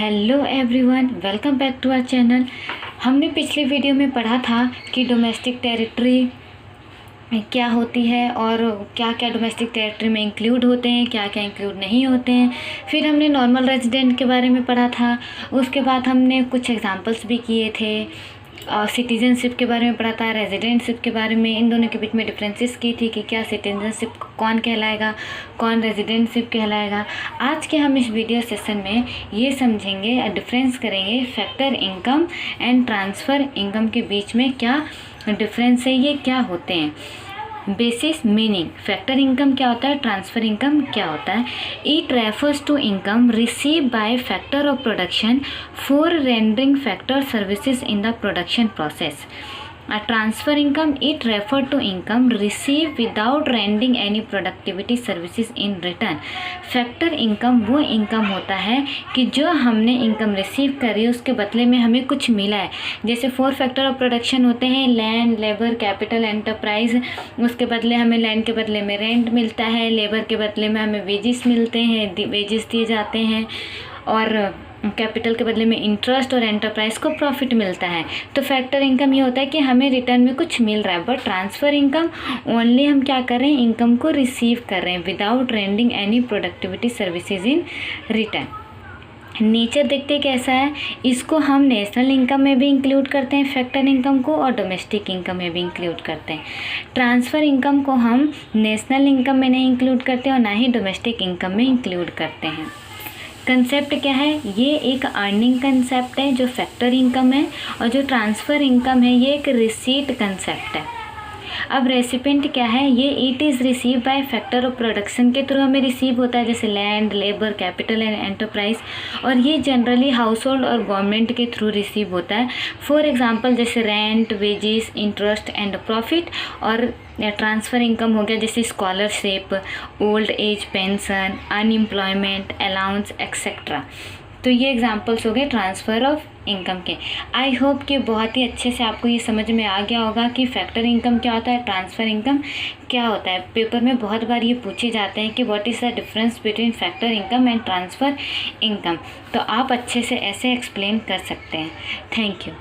Hello everyone, welcome back to our channel. हमने पिछले video में पढ़ा था कि डोमेस्टिक टेरिटरी क्या होती है और क्या क्या डोमेस्टिक टेरिटरी में इंक्लूड होते हैं, क्या क्या इंक्लूड नहीं होते हैं। फिर हमने नॉर्मल रेजिडेंट के बारे में पढ़ा था। उसके बाद हमने कुछ एग्जांपल्स भी किए थे और सिटीजनशिप के बारे में पढ़ा था, रेजिडेंटशिप के बारे में। इन दोनों के बीच में डिफरेंसेस की थी कि क्या सिटीजनशिप कौन कहलाएगा, कौन रेजिडेंटशिप कहलाएगा। आज के हम इस वीडियो सेशन में ये समझेंगे, डिफरेंस करेंगे factor income and transfer income के बीच में क्या डिफरेंस है, ये क्या होते हैं। बेसिस मीनिंग, फैक्टर इनकम क्या होता है, ट्रांसफ़र इनकम क्या होता है। It refers to income receive by factor of production for rendering factor services in the production process. Transfer income, it refer to income receive without rendering any productivity services in return. Factor income वो income होता है कि जो हमने income receive करी उसके बदले में हमें कुछ मिला है। जैसे 4 फैक्टर ऑफ प्रोडक्शन होते हैं, लैंड, लेबर, कैपिटल, एंटरप्राइज। उसके बदले हमें लैंड के बदले में रेंट मिलता है, लेबर के बदले में हमें वेजेस मिलते हैं, वेजेस दिए जाते हैं, और कैपिटल के बदले में इंटरेस्ट, और एंटरप्राइज को प्रॉफिट मिलता है। तो फैक्टर इनकम ये होता है कि हमें रिटर्न में कुछ मिल रहा है। बट ट्रांसफ़र इनकम ओनली हम क्या कर रहे हैं, इनकम को रिसीव कर रहे हैं without rendering any productivity services in return. Nature देखते कैसा है, इसको हम नेशनल इनकम में भी इंक्लूड करते हैं फैक्टर इनकम को, और डोमेस्टिक इनकम में भी इंक्लूड करते हैं। ट्रांसफ़र इनकम को हम नेशनल इनकम में नहीं इंक्लूड करते और ना ही डोमेस्टिक इनकम में इंक्लूड करते हैं। कंसेप्ट क्या है, ये एक अर्निंग कंसेप्ट है जो फैक्टर इनकम है, और जो ट्रांसफ़र इनकम है ये एक रिसीट कंसेप्ट है। अब रेसिपेंट क्या है, ये it is receive by factor of production के थ्रू हमें रिसीव होता है, जैसे land, labour, capital and enterprise. और ये जनरली हाउस होल्ड और गवर्नमेंट के थ्रू रिसीव होता है। फॉर एग्जांपल जैसे rent, wages, interest and profit. और ट्रांसफ़र इनकम हो गया जैसे scholarship, old age pension, unemployment allowance etcetera. तो ये एग्जांपल्स हो गए ट्रांसफ़र ऑफ इनकम के। आई होप कि बहुत ही अच्छे से आपको ये समझ में आ गया होगा कि फैक्टर इनकम क्या होता है, ट्रांसफ़र इनकम क्या होता है। पेपर में बहुत बार ये पूछे जाते हैं कि what is the difference between factor income and transfer income. तो आप अच्छे से ऐसे एक्सप्लेन कर सकते हैं। Thank you.